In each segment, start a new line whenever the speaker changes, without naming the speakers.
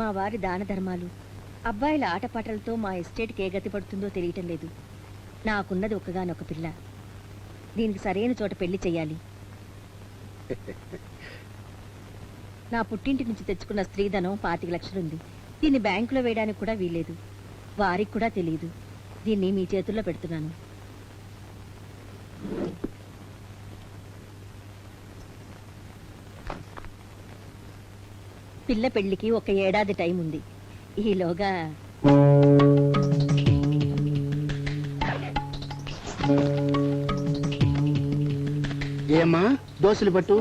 మా వారి దాన ధర్మాలు, అబ్బాయిల ఆటపాటలతో మా ఎస్టేట్కి ఏ గతి పడుతుందో తెలియటం లేదు. నాకున్నది ఒక్కగానొక పిల్ల. దీనికి సరైన చోట పెళ్లి చెయ్యాలి. నా పుట్టింటి నుంచి తెచ్చుకున్న స్త్రీధనం 25 లక్షలుంది. దీన్ని బ్యాంకులో వేయడానికి కూడా వీల్లేదు. వారికి కూడా తెలియదు. దీన్ని మీ చేతుల్లో పెడుతున్నాను. పిల్ల పెళ్లికి 1 ఏడాది టైం ఉంది. ఈలోగా
ఏమ్మా దోశలు పట్టు.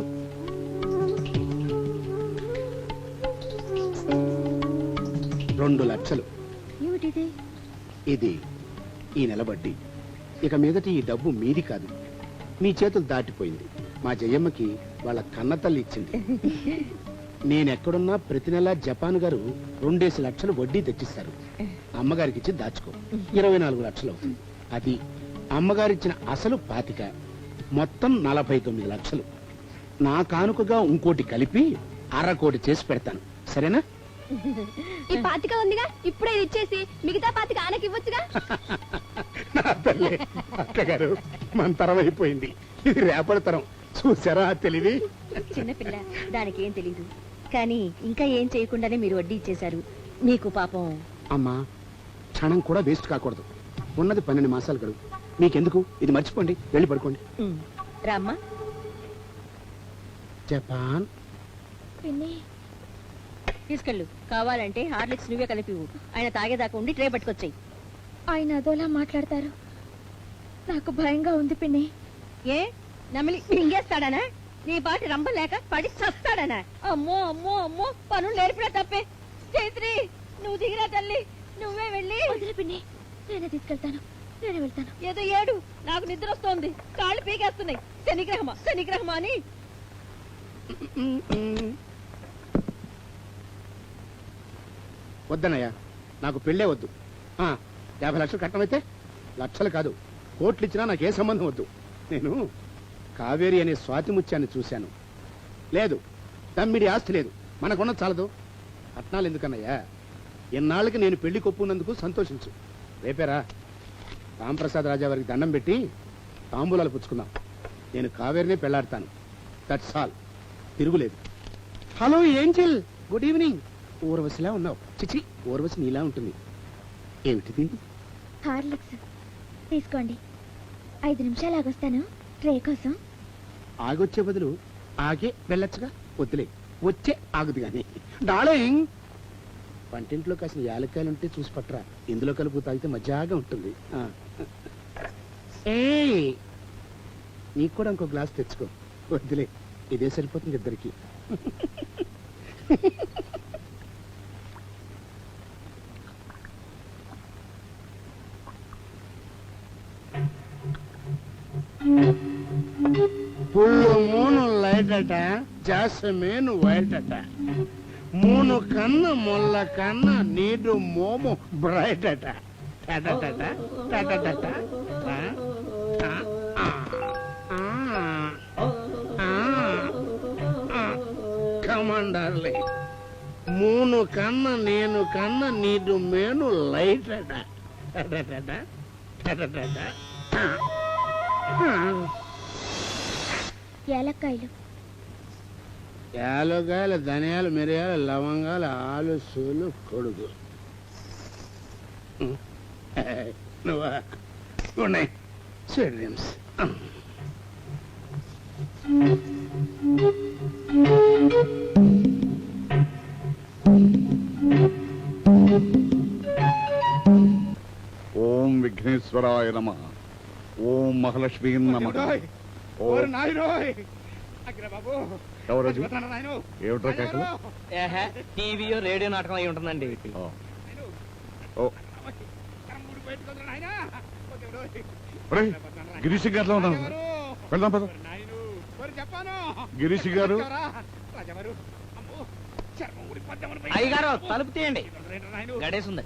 రెండు లక్షలు.
ఏమిటిది?
ఇది ఈ నెల వడ్డీ. ఇక మీదటి ఈ డబ్బు మీది కాదు, మీ చేతులు దాటిపోయింది. మా జయమ్మకి వాళ్ళ కన్నతల్లి ఇచ్చింది. నేనెక్కడున్నా ప్రతి నెల జపాన్ గారు 2 లక్షలు వడ్డీ తెచ్చిస్తారు. అమ్మగారికి ఇచ్చి దాచుకో. 24 లక్షలు అవుతుంది. అది అమ్మగారిచ్చిన అసలు 25, మొత్తం 49 లక్షలు. నా కానుకగా ఇంకోటి కలిపి 1/2 కోటి చేసి పెడతాను. సరేనా?
ఈ 25 ఉందిగా, ఇప్పుడే ఇచ్చేసి మిగతా 25 ఆనకి ఇవ్వచ్చుగా.
నా తల్లి, అక్కగారు మన తరం అయిపోయింది, ఇది రేపటి తరం. చూసారా తెలివి?
చిన్నపిల్ల, దానికి ఏం తెలీదు. కానీ ఇంకా ఏం చేయకుండానే మీరు వడ్డీ ఇచ్చేశారు. మీకు పాపం.
అమ్మా, క్షణం కూడా వేస్ట్ కాకూడదు. ఉన్నది 12 మాసాలు గడువు. మీకెందుకు? ఇది మర్చిపోండి, వెళ్ళి పడుకోండి.
రామ్మా.
జపాన్
తీసుకెళ్ళు. కావాలంటే హార్లిక్స్ నువ్వే కలిపివు. ఆయన తాగేదాకా ఉండి ట్రే పట్టుకొచ్చాయి.
ఆయన అదోలా మాట్లాడతారు, నాకు భయంగా ఉంది పిన్ని.
ఏ నమిలి మింగేస్తాడనా? నీ పాటి రంబ లేక పడి చస్తాడనా? అమ్మో అమ్మో అమ్మో, పనులు నేర్పినా తప్పే. చైత్రి, నువ్వు దిగిరా తల్లి, నువ్వే వెళ్ళి.
పిన్ని, నేనే తీసుకెళ్తాను, నేనే వెళ్తాను.
ఏదో ఏడు, నాకు నిద్ర వస్తోంది, కాళ్ళు పీకేస్తున్నాయి. శనిగ్రహమా శనిగ్రహమా అని.
వద్దనయ్యా, నాకు పెళ్ళే వద్దు. 50 లక్షలు కట్టమైతే లక్షలు కాదు, కోట్లు ఇచ్చినా నాకే సంబంధం వద్దు. నేను కావేరి అనే స్వాతి ముత్యాన్ని చూశాను. లేదు, తమ్మిడి ఆస్తి లేదు, మనకున్న చాలదు. పట్నాలు ఎందుకన్నయ్యా? ఎన్నాళ్ళకి నేను పెళ్లి కొప్పున్నందుకు సంతోషించు. రేపేరా రాంప్రసాద్ రాజా వారికి దండం పెట్టి తాంబూలాలు పుచ్చుకుందాం. నేను కావేరినే పెళ్లాడతాను. దట్స్ ఆల్, తిరుగులేదు. Hello angel, good evening. ఊర్వశిలా ఉన్నావు. చిచి, ఊర్వశి నీలా ఉంటుంది. ఏమిటిది?
హార్లిక్స్ తీసుకోండి. 5 నిమిషాలు ఆగొస్తాను ట్రే కోసం.
ఆగొచ్చే బదులు ఆగే వెళ్ళొచ్చుగా. వద్దులే, వచ్చే ఆగుది గాని. డార్లింగ్, వంటింట్లో కాసిన యాలక్కాయలుంటే చూసి పట్టరా. ఇందులో కలుపు తాగితే మజాగా ఉంటుంది. నీకు కూడా ఇంకో గ్లాస్ తెచ్చుకో. వద్దులే, ఇదే సరిపోతుంది ఇద్దరికి. పుల్లు మూను లైట్ అట, జాసమేను వైట్ అట. మూను కన్న మొల్ల కన్న నీడు మోము బ్రైట్ అట. కమాండర్లే, మూను కన్న నేను కన్న నీడు మేను లైట్ అట.
ఏలక్కాయలు,
యాలకాయలు, ధనియాలు, మిరియాలు, లవంగాలు, ఆలు, సూలు, కొడుకు. నువ్వా ఉన్నాయి స్వీట్ డ్రీమ్స్.
ఓం విఘ్నేశ్వరాయ నమః. ఓం మహాలక్ష్మీ నమః. ఏమిట్రా కేకలు?
టీవీయో రేడియో నాటకం అయి ఉంటుందండి.
గిరీష్ గారిలో ఉన్నాను. వెళ్దాం పద. గిరీష్ గారు,
అయ్యగారు తలుపు తీయండి, గడేసుంది.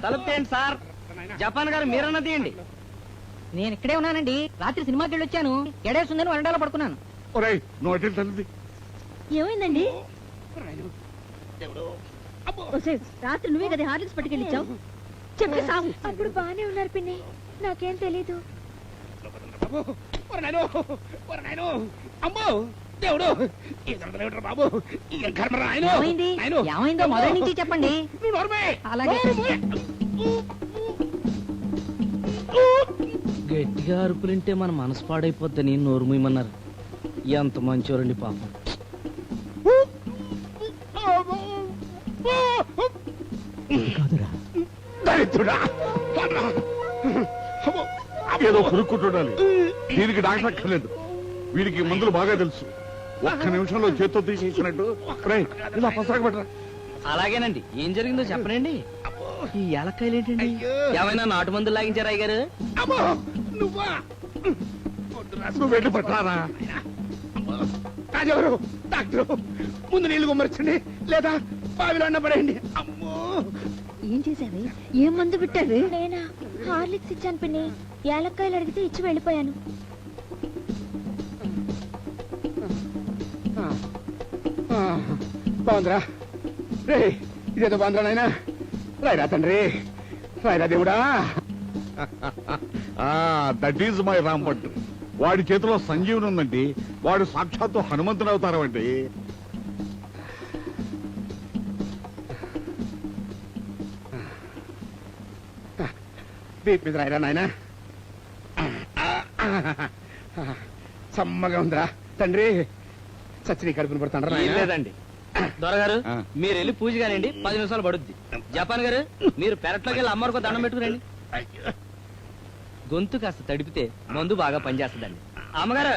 తలుపు తీయండి సార్. జపాన్ గారు మీరన్నా తీయండి.
నేను ఇక్కడే ఉన్నానండి. రాత్రి సినిమాకి వెళ్ళి వచ్చాను. ఎడేస్తుందని వరండాలో పడుకున్నాను.
నువ్వు అటు తల్లిది.
ఏమైందండి?
దేవుడు అమ్మో
ఒసేయ్, రాత్రి నువ్వే కదా హార్లిక్స్ పట్టుకెళ్ళిచ్చావు చెప్పి సాగు.
అప్పుడు బానే ఉన్నారు పిన్ని, నాకేం తెలీదు.
బాబు ఒరే నాయనో అమ్మో దేవుడు ఈ దొరకలేవుట్రా బాబు ఈ కర్మరా నాయనో
ఏమైందో మొదటి నుంచి చెప్పండి.
నువ్వు నోర్మే
అలాగే.
గట్టిగా అరుపులుంటే మన మనసు పాడైపోద్దని నోరు మూయమన్నారు. ఎంత మంచోరండి పాపం.
దరిద్రుడా
ఏదో కొనుక్కుంటుండాలి. దీనికి డాక్టర్ అక్కర్లేదు. వీడికి మందులు బాగా తెలుసు. ఒక్క నిమిషంలో చేత్తో తీసేసినట్టు రేయ్, ఇలా పసరాకు పెట్టరా.
అలాగేనండి, ఏం జరిగిందో చెప్పనండి. ఈ ఏలక్కాయలు ఏంటండి? ఏమైనా నాటు మందులు లాగించారా అయ్య గారు?
అమ్మో నువ్వా
నువ్వు వెళ్ళి పట్టరారా.
రాజెవరు డాక్టర్ ముందు నీళ్లు గుమ్మరించండి లేదా బావిలో అన్న పడేయండి. అమ్మో
ఏం చేసావే? ఏం మందు పెట్టారు?
నేనా హార్లిక్స్ ఇచ్చాను పిన్ని, యాలక్కాయలు అడిగితే ఇచ్చి వెళ్ళిపోయాను.
బాగుందిరా రే, ఇదేదో బాగుందిరా నాయనా. రాయరా తండ్రి, రాయరా దేవుడా.
దట్ ఈజ్ మై రాంపట్. వాడి చేతిలో సంజీవని ఉందండి. వాడు సాక్షాత్తు హనుమంతుడు అవుతారండి.
దీప్ మీద రాయరా నాయనా. సమ్మగా ఉందిరా తండ్రి. సచ్చిని కడుపుని పడతాండ్రా
ఏం
నాయనా.
లేదండి దొరగారు,
ఆ.
మీరు వెళ్ళి పూజ కానివ్వండి, 10 నిమిషాలు పడుద్ది. జపాన్ గారు, మీరు పెరట్లోకి వెళ్ళి అమ్మవారికి దండం పెట్టుకురండి. గొంతు కాస్త తడిపితే మందు బాగా పనిచేస్తుందండి. అమ్మగారు,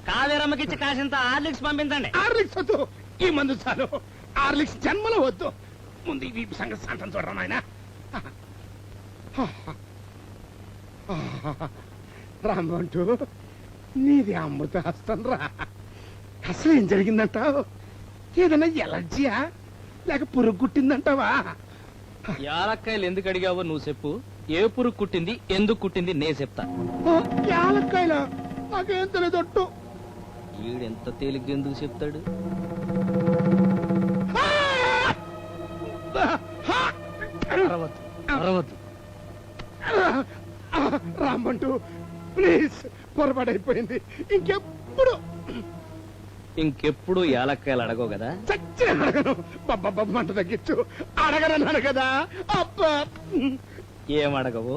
కావేరమ్మకి ఇచ్చి కాసింత హార్లిక్స్ పంపించండి.
ఆర్లిక్స్ వద్దు, ఈ మందు చాలు. ఆర్లిక్స్ జన్మలో వద్దు. ముందు ఈ వీపు సంగతి సాంతం చూడరా నాయనా. రామ్మంటూ నీది అమృత హస్తం రా. అసలు ఏం జరిగిందంటావు? ఏదైనా ఎలర్జీయా లేక పురుగు కుట్టిందంటావా?
యాలక్కాయలు ఎందుకు అడిగావో నువ్వు చెప్పు. ఏ పురుగు కుట్టింది, ఎందుకు కుట్టింది నే చెప్తా.
యాలక్కాయలా? నాకేం తెలియదట్టు.
ఈడెంత తేలిగ్గా ఎందుకు చెప్తాడు? అరవద్దు, అరవద్దు.
రామ్మంటూ ప్లీజ్, పొరపాటైపోయింది.
ఇంకెప్పుడు యాలక్కాయలు అడగవు కదా.
చచ్చిన అడగను. మంట తగ్గించు. అడగనన్నాను కదా. అబ్బా
ఏం అడగవు?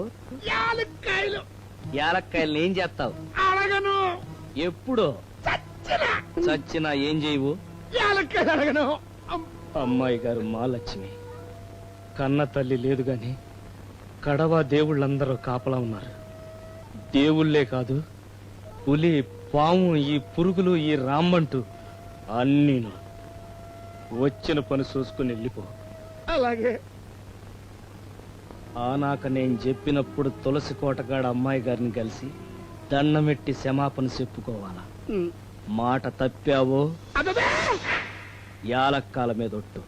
యాలక్కాయలు
యాలక్కాయలు ఏం చేస్తావు?
అడగను.
ఎప్పుడు చచ్చినా ఏం చేయవు?
యాలక్కాయలు అడగను.
అమ్మాయి గారు మహాలక్ష్మి, కన్న తల్లి లేదు గాని కడవ దేవుళ్ళందరూ కాపలా ఉన్నారు. దేవుళ్ళే కాదు, పులి, పాము, ఈ పురుగులు, ఈ రామ్మంటూ అన్నీను. వచ్చిన పని చూసుకుని వెళ్ళిపో.
అలాగే.
ఆనాక నేను చెప్పినప్పుడు తులసి కోటగాడ అమ్మాయి గారిని కలిసి దండమెట్టి క్షమాపణ చెప్పుకోవాలా. మాట తప్పావో
అదే
యాలక్కాల మీద ఒట్టు.